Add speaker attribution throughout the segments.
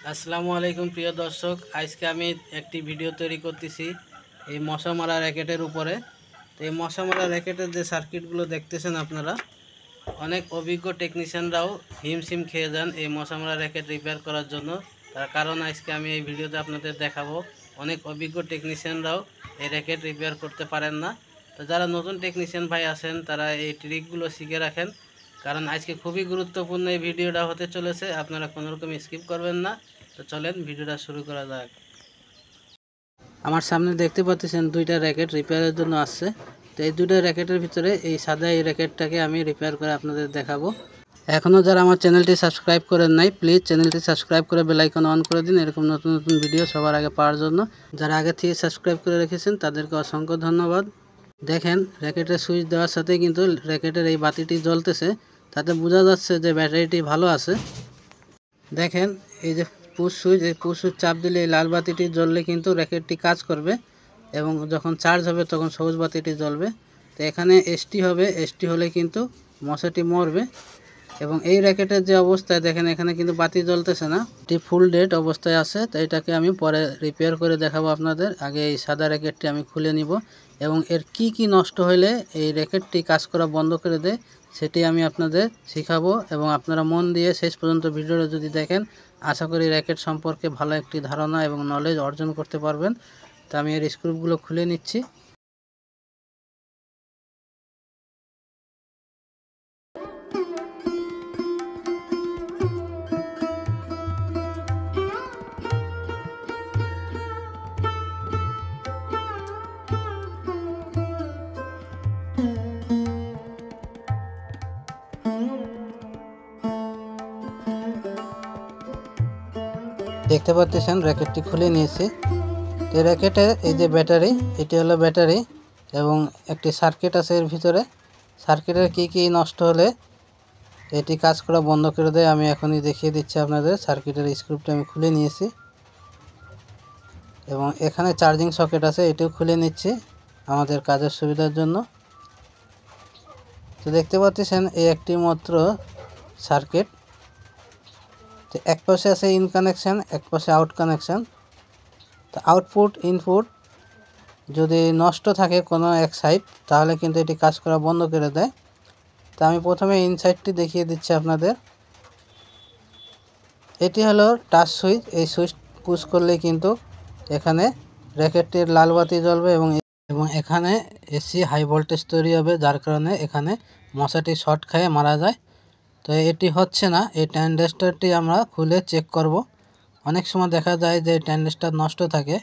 Speaker 1: আসসালামু আলাইকুম প্রিয় দর্শক, আজকে আমি একটি ভিডিও তৈরি করতেছি এই মশা মারা র্যাকেটের উপরে। তো এই মশা মারা র্যাকেটের যে সার্কিটগুলো দেখতেছেন আপনারা, অনেক অভিজ্ঞ টেকনিশিয়ানরাও হিমশিম খেয়ে যান এই মশা মারা র্যাকেট রিপেয়ার করার জন্য। তার কারণ আজকে আমি এই ভিডিওতে আপনাদের দেখাবো, অনেক অভিজ্ঞ টেকনিশিয়ানরাও এই র্যাকেট রিপেয়ার করতে পারেন না। তো যারা নতুন টেকনিশিয়ান ভাই আছেন তারা এই ট্রিকগুলো শিখে রাখেন, কারণ আজকে খুবই গুরুত্বপূর্ণ এই ভিডিওটা হতে চলেছে, আপনারা কোনোরকম স্কিপ করবেন না। তো চলেন ভিডিওটা শুরু করা যাক। আমার সামনে দেখতে পাচ্ছেন দুইটা র্যাকেট রিপেয়ারের জন্য আসছে। তো এই দুইটা র্যাকেটের ভিতরে এই সাদা এই র্যাকেটটাকে আমি রিপেয়ার করে আপনাদের দেখাবো। এখনও যারা আমার চ্যানেলটি সাবস্ক্রাইব করেন নাই, প্লিজ চ্যানেলটি সাবস্ক্রাইব করে বেল আইকন অন করে দিন, এরকম নতুন নতুন ভিডিও সবার আগে পাওয়ার জন্য। যারা আগে থেকে সাবস্ক্রাইব করে রেখেছেন তাদেরকে অসংখ্য ধন্যবাদ। দেখেন র্যাকেটের সুইচ দেওয়ার সাথে কিন্তু র্যাকেটের এই বাতিটি জ্বলতেছে, তাতে বোঝা যাচ্ছে যে ব্যাটারিটি ভালো আছে। দেখেন এই যে পুশ সুইচ, এই পুশ সুইচ চাপ দিলে এই লাল বাতিটি জ্বললে কিন্তু র্যাকেটটি কাজ করবে, এবং যখন চার্জ হবে তখন সবুজ বাতিটি জ্বলবে। তো এখানে এসটি হবে, এসটি হলে কিন্তু মশাটি মরবে। এবং এই র্যাকেটের যে অবস্থায় দেখেন, এখানে কিন্তু বাতি জ্বলতেছে না, এটি ফুল ডেড অবস্থায় আছে। তো এটাকে আমি পরে রিপেয়ার করে দেখাবো আপনাদের। আগে এই সাদা র্যাকেটটি আমি খুলে নিব, এবং এর কি নষ্ট হলে এই র্যাকেটটি কাজ করা বন্ধ করে দেয় সেটি আমি আপনাদের শেখাবো। এবং আপনারা মন দিয়ে শেষ পর্যন্ত ভিডিওটা যদি দেখেন, আশা করি র্যাকেট সম্পর্কে ভালো একটি ধারণা এবং নলেজ অর্জন করতে পারবেন। তো আমি এর স্ক্রুপগুলো খুলে নিচ্ছি। দেখতে পাচ্ছেন র্যাকেটটি খুলে নিয়েছি। এই র্যাকেটে এই যে ব্যাটারি, এটি হলো ব্যাটারি, এবং একটি সার্কিট আছে এর ভিতরে। সার্কিটের কি নষ্ট হলে এটি কাজ করা বন্ধ করে দেয় আমি এখনই দেখিয়ে দিচ্ছি আপনাদের। সার্কিটের স্ক্রুপটা আমি খুলে নিয়েছি, এবং এখানে চার্জিং সকেট আছে, এটিও খুলে নিচ্ছি আমাদের কাজের সুবিধার জন্য। তো দেখতে পাচ্ছেন এই একটি মাত্র সার্কিট। তো এক পাশে আছে ইন কানেকশান, এক পাশে আউট কানেকশান। তো আউটপুট ইনপুট যদি নষ্ট থাকে কোনো এক সাইড, তাহলে কিন্তু এটি কাজ করা বন্ধ করে দেয়। তো আমি প্রথমে ইনসাইডটি দেখিয়ে দিচ্ছি আপনাদের। এটি হলো টাচ সুইচ, এই সুইচ পুশ করলে কিন্তু এখানে র্যাকেটটির লাল বাতি জ্বলবে, এবং এখানে এসি হাই ভোল্টেজ তৈরি হবে, যার কারণে এখানে মশাটি শর্ট খেয়ে মারা যায়। তো এটি হচ্ছে না, এই ট্যান্ডেস্টারটি আমরা খুলে চেক করব। অনেক সময় দেখা যায় যে ট্যান্ডেস্টার নষ্ট থাকে।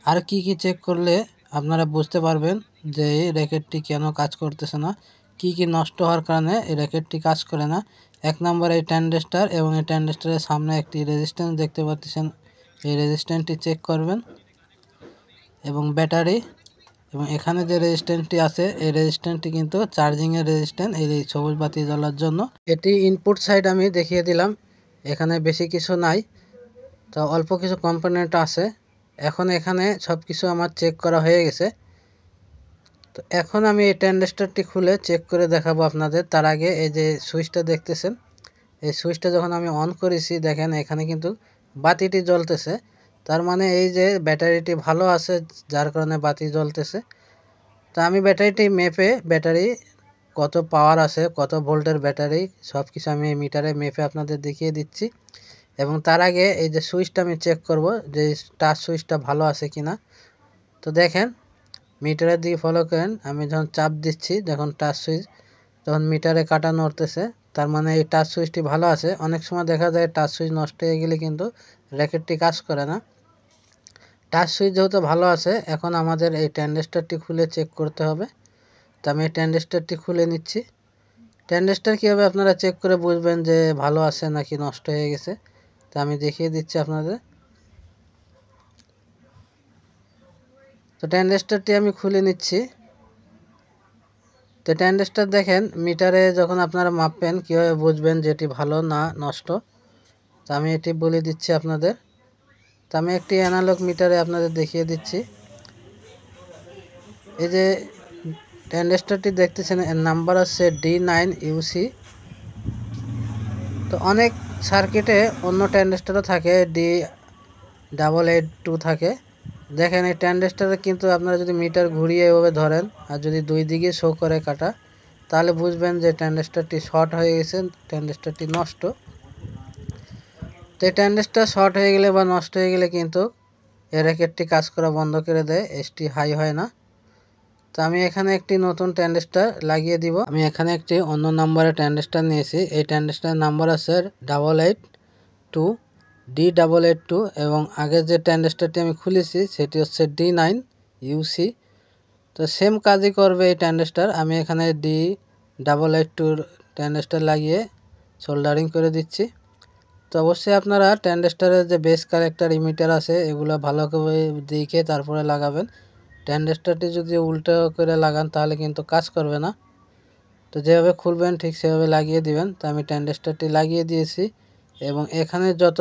Speaker 1: আর কি চেক করলে আপনারা বুঝতে পারবেন যে এই র্যাকেটটি কেন কাজ করতেছে না, কি নষ্ট হওয়ার কারণে এই র্যাকেটটি কাজ করে না। এক নম্বর এই ট্যান্ডেস্টার, এবং এই ট্যান্ডেস্টারের সামনে একটি রেজিস্ট্যান্স দেখতে পাচ্ছেন, এই রেজিস্ট্যান্সটি চেক করবেন। এবং ব্যাটারি, এবং এখানে যে রেজিস্ট্যান্সটি আছে এই রেজিস্ট্যান্সটি কিন্তু চার্জিংয়ের রেজিস্ট্যান্স, এই সবুজ বাতি জ্বলার জন্য। এটি ইনপুট সাইড আমি দেখিয়ে দিলাম, এখানে বেশি কিছু নাই, তো অল্প কিছু কম্পোনেন্ট আছে। এখন এখানে সব কিছু আমার চেক করা হয়ে গেছে। তো এখন আমি এই ট্যান্ডেস্টারটি খুলে চেক করে দেখাবো আপনাদের। তার আগে এই যে সুইচটা দেখতেছেন, এই সুইচটা যখন আমি অন করেছি, দেখেন এখানে কিন্তু বাতিটি জ্বলতেছে। তার মানে এই যে ব্যাটারিটি ভালো আছে, যার কারণে বাতি জ্বলতেছে। তো আমি ব্যাটারিটি মেপে, ব্যাটারি কত পাওয়ার আছে, কত ভোল্টের ব্যাটারি, সব কিছু আমি মিটারে মেপে আপনাদের দেখিয়ে দিচ্ছি। এবং তার আগে এই যে সুইচটা আমি চেক করব যে টাচ সুইচটা ভালো আছে কিনা। তো দেখেন মিটারের দিকে ফলো করেন, আমি যখন চাপ দিচ্ছি, যখন টাচ সুইচ, তখন মিটারে কাটা নড়তেছে, তার মানে এই টাচ সুইচটি ভালো আছে। অনেক সময় দেখা যায় টাচ সুইচ নষ্ট হয়ে গেলে কিন্তু র্যাকেটটি কাজ করে না। টাচ সুইচ যেহেতু ভালো আছে, এখন আমাদের এই ট্যান্ডেস্টারটি খুলে চেক করতে হবে। তো আমি এই ট্যান্ডেস্টারটি খুলে নিচ্ছি। ট্যান্ডেস্টার কীভাবে আপনারা চেক করে বুঝবেন যে ভালো আছে নাকি নষ্ট হয়ে গেছে, তো আমি দেখিয়ে দিচ্ছি আপনাদের। তো ট্যান্ডেস্টারটি আমি খুলে নিচ্ছি। তো ট্যান্ডেস্টার দেখেন মিটারে যখন আপনারা মাপবেন কীভাবে বুঝবেন যে এটি ভালো না নষ্ট, তো আমি এটি বলে দিচ্ছি আপনাদের। তো আমি একটি অ্যানালগ মিটারে আপনাদের দেখিয়ে দিচ্ছি। এই যে ট্যান্ডেস্টারটি দেখতেছেন, এর নাম্বার আছে D9UC। তো অনেক সার্কিটে অন্য ট্রানজিস্টরও থাকে, D882 থাকে। দেখেন এই ট্রানজিস্টরে কিন্তু আপনারা যদি মিটার ঘুরিয়ে এভাবে ধরেন আর যদি দুই দিকে শো করে কাটা, তাহলে বুঝবেন যে ট্রানজিস্টরটি শর্ট হয়ে গেছে, ট্রানজিস্টরটি নষ্ট। তো এই ট্রানজিস্টর শর্ট হয়ে গেলে বা নষ্ট হয়ে গেলে কিন্তু এই র্যাকেটটি কাজ করা বন্ধ করে দেয়, এসটি হাই হয় না। তো আমি এখানে একটি নতুন ট্রানজিস্টর লাগিয়ে দিব। আমি এখানে একটি অন্য নাম্বারের ট্রানজিস্টর নিয়েছি। এই ট্রানজিস্টরের নাম্বার আছে 882D882 এবং আগের যে ট্রানজিস্টরটি আমি খুলেছি সেটি হচ্ছে D9UC। তো সেম কাজই করবে এই ট্রানজিস্টর। আমি এখানে D882 ট্রানজিস্টর লাগিয়ে সোল্ডারিং করে দিচ্ছি। তো অবশ্যই আপনারা ট্রানজিস্টরের যে বেস কালেক্টর ইমিটার আছে এগুলো ভালো করে দেখে তারপরে লাগাবেন। ট্রানজিস্টরটি যদি উল্টো করে লাগান তাহলে কিন্তু কাজ করবে না। তো যেভাবে খুলবেন ঠিক সেভাবে লাগিয়ে দিবেন। তো আমি ট্রানজিস্টরটি লাগিয়ে দিয়েছি এবং এখানে যত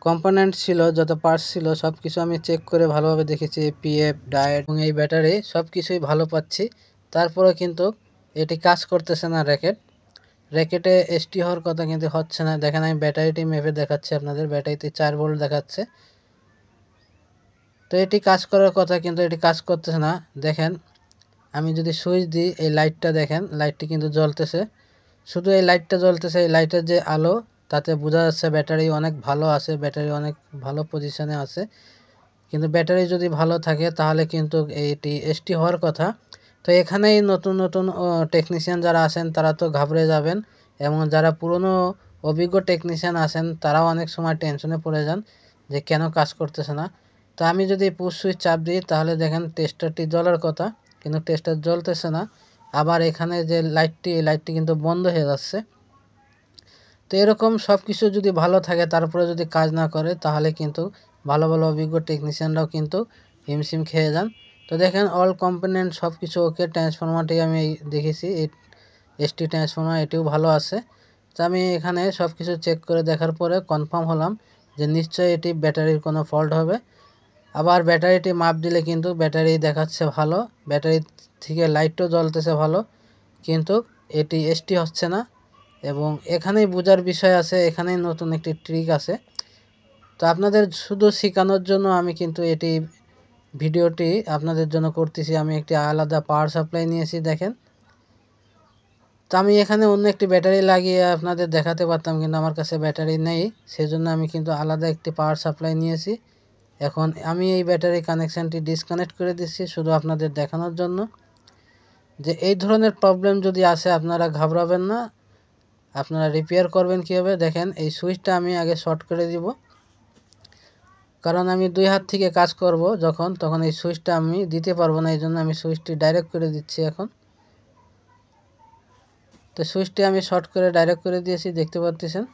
Speaker 1: কম্পোনেন্ট ছিল, যত পার্টস ছিল সব কিছু আমি চেক করে ভালোভাবে দেখেছি, পিএফ, ডায়েট এবং এই ব্যাটারি সব কিছুই ভালো পাচ্ছি। তারপরে কিন্তু এটি কাজ করতেছে না। র্যাকেটে এসটি হওয়ার কথা কিন্তু হচ্ছে না। দেখেন আমি ব্যাটারিটি মেপে দেখাচ্ছি আপনাদের, ব্যাটারিতে 4 ভোল্ট দেখাচ্ছে। তো এটি কাজ করার কথা কিন্তু এটি কাজ করতেছে না। দেখেন আমি যদি সুইচ দিই, এই লাইটটা দেখেন, লাইটটি কিন্তু জ্বলতেছে। শুধু এই লাইটটা জ্বলতেছে, এই লাইটের যে আলো তাতে বোঝা যাচ্ছে ব্যাটারি অনেক ভালো আছে, ব্যাটারি অনেক ভালো পজিশনে আছে। কিন্তু ব্যাটারি যদি ভালো থাকে তাহলে কিন্তু এইটি এসটি হওয়ার কথা। তো এখানেই নতুন নতুন টেকনিশিয়ান যারা আছেন তারা তো ঘাবড়ে যাবেন এবং যারা পুরনো অভিজ্ঞ টেকনিশিয়ান আছেন তারাও অনেক সময় টেনশনে পড়ে যান যে কেন কাজ করতেছে না। তো আমি যদি পুশ সুইচ চাপ দিই তাহলে দেখেন টেস্টারটি জ্বলার কথা কিন্তু টেস্টার জ্বলতেছে না। আবার এখানে যে লাইটটি, এই লাইটটি কিন্তু বন্ধ হয়ে যাচ্ছে। তো এরকম সব কিছু যদি ভালো থাকে তারপরে যদি কাজ না করে তাহলে কিন্তু ভালো ভালো অভিজ্ঞ টেকনিশিয়ানরাও কিন্তু হিমশিম খেয়ে যান। তো দেখেন অল কম্পোনেন্ট সব কিছু ওকে। ট্রান্সফরমারটি আমি দেখেছি, এই এসটি ট্রান্সফরমার এটিও ভালো আছে। তো আমি এখানে সব কিছু চেক করে দেখার পরে কনফার্ম হলাম যে নিশ্চয়ই এটি ব্যাটারির কোনো ফল্ট হবে। আবার ব্যাটারিটি মাপ দিলে কিন্তু ব্যাটারি দেখাচ্ছে ভালো, ব্যাটারি থেকে লাইটও জ্বলতেছে ভালো, কিন্তু এটি এসটি হচ্ছে না। এবং এখানেই বোঝার বিষয় আছে, এখানেই নতুন একটি ট্রিক আছে। তো আপনাদের শুধু শেখানোর জন্য আমি কিন্তু এটি ভিডিওটি আপনাদের জন্য করতেছি। আমি একটি আলাদা পাওয়ার সাপ্লাই নিয়েছি দেখেন। তো আমি এখানে অন্য একটি ব্যাটারি লাগিয়ে আপনাদের দেখাতে পারতাম কিন্তু আমার কাছে ব্যাটারি নেই, সেজন্য আমি কিন্তু আলাদা একটি পাওয়ার সাপ্লাই নিয়েছি। এখন আমি এই ব্যাটারি কানেকশানটি ডিসকানেক্ট করে দিচ্ছি শুধু আপনাদের দেখানোর জন্য যে এই ধরনের প্রবলেম যদি আসে আপনারা ঘাবড়াবেন না। আপনারা রিপেয়ার করবেন কীভাবে দেখেন। এই সুইচটা আমি আগে শর্ট করে দিব, কারণ আমি দুই হাত থেকে কাজ করব তখন এই সুইচটা আমি দিতে পারবো না, এই জন্য আমি সুইচটি ডাইরেক্ট করে দিচ্ছি এখন। তো সুইচটি আমি শর্ট করে ডাইরেক্ট করে দিয়েছি দেখতে পাচ্ছেন।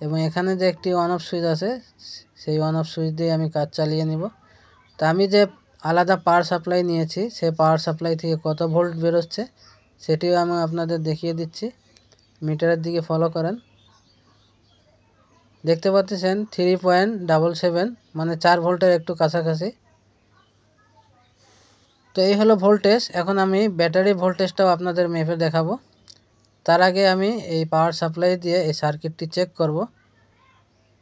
Speaker 1: এবং এখানে যে একটি অন অফ সুইচ আছে সেই অন অফ সুইচ দিয়ে আমি কাজ চালিয়ে নিব। তো আমি যে আলাদা পাওয়ার সাপ্লাই নিয়েছি সেই পাওয়ার সাপ্লাই থেকে কত ভোল্ট বেরোচ্ছে সেটিও আমি আপনাদের দেখিয়ে দিচ্ছি। মিটারের দিকে ফলো করেন, দেখতে পাচ্ছেন 3.77 মানে 4 ভোল্টের একটু কাছাকাছি। তো এই হলো ভোল্টেজ। এখন আমি ব্যাটারি ভোল্টেজটাও আপনাদের মেপে দেখাবো। তার আগে আমি এই পাওয়ার সাপ্লাই দিয়ে এই সার্কিটটি চেক করব।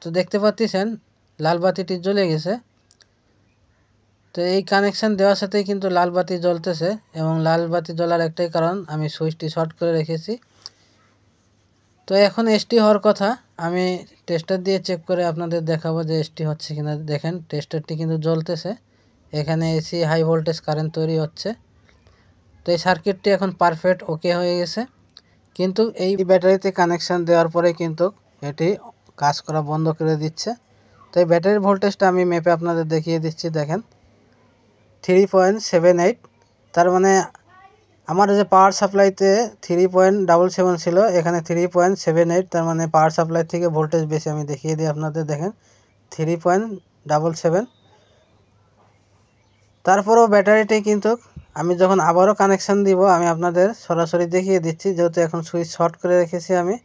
Speaker 1: তো দেখতে পাচ্ছেন লাল বাতিটি জ্বলে গেছে। তো এই কানেকশান দেওয়ার সাথেই কিন্তু লাল বাতি জ্বলতেছে এবং লাল বাতি জ্বলার একটাই কারণ আমি সুইচটি শর্ট করে রেখেছি। তো এখন এসটি হওয়ার কথা, আমি টেস্টার দিয়ে চেক করে আপনাদের দেখাবো যে এসটি হচ্ছে কিনা। দেখেন টেস্টারটি কিন্তু জ্বলতেছে, এখানে এসি হাই ভোল্টেজ কারেন্ট তৈরি হচ্ছে। তো এই সার্কিটটি এখন পারফেক্ট ওকে হয়ে গেছে। কিন্তু এই ব্যাটারিতে কানেকশান দেওয়ার পরে কিন্তু এটি কাজ করা বন্ধ করে দিচ্ছে। তো এই ব্যাটারির ভোল্টেজটা আমি মেপে আপনাদের দেখিয়ে দিচ্ছি দেখেন 3.78। তার মানে আমার যে পাওয়ার সাপ্লাইতে 3.77 ছিল, এখানে 3.78। তার মানে পাওয়ার সাপ্লাই থেকে ভোল্টেজ বেশি। আমি দেখিয়ে দিই আপনাদের দেখেন 3.77। তারপরেও ব্যাটারিটি কিন্তু আমি যখন আবারও কানেকশান দিব আমি আপনাদের সরাসরি দেখিয়ে দিচ্ছি, যেহেতু এখন সুইচ শর্ট করে রেখেছি আমি।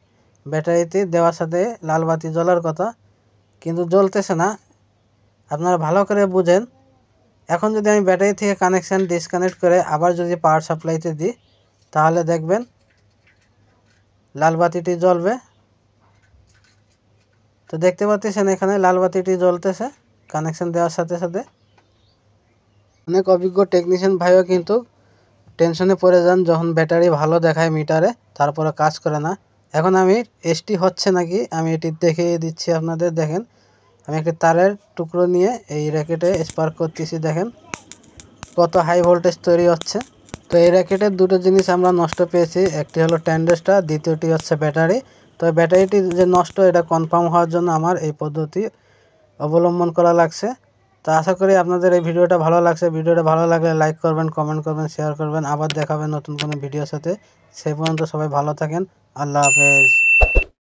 Speaker 1: ব্যাটারিতে দেওয়ার সাথে লাল বাতি জ্বলার কথা কিন্তু জ্বলতেছে না। আপনারা ভালো করে বুঝেন। এখন যদি আমি ব্যাটারি থেকে কানেকশান ডিসকানেক্ট করে আবার যদি পাওয়ার সাপ্লাইতে দিই তাহলে দেখবেন লাল বাতিটি জ্বলবে। তো দেখতে পাচ্ছেন এখানে লাল বাতিটি জ্বলতেছে কানেকশন দেওয়ার সাথে সাথে। অনেক অভিজ্ঞ টেকনিশিয়ান ভাইও কিন্তু টেনশনে পড়ে যান যখন ব্যাটারি ভালো দেখায় মিটারে, তারপরে কাজ করে না। এখন আমি এসটি হচ্ছে নাকি আমি এটি দেখিয়ে দিচ্ছি আপনাদের। দেখেন আমি একটি তারের টুকরো নিয়ে এই র্যাকেটে স্পার্ক করতেছি, দেখেন কত হাই ভোল্টেজ তৈরি হচ্ছে। তো এই র্যাকেটের দুটো জিনিস আমরা নষ্ট পেয়েছি, একটি হলো ট্যান্ডেস্টার, দ্বিতীয়টি হচ্ছে ব্যাটারি। তো ব্যাটারিটি যে নষ্ট এটা কনফার্ম হওয়ার জন্য আমার এই পদ্ধতি অবলম্বন করা লাগছে। তো আশা করি আপনাদের এই ভিডিওটা ভালো লাগছে। ভিডিওটা ভালো লাগলে লাইক করবেন, কমেন্ট করবেন, শেয়ার করবেন। আবার দেখাবেন নতুন কোনো ভিডিওর সাথে। সেই পর্যন্ত সবাই ভালো থাকেন। আল্লাহ হাফেজ।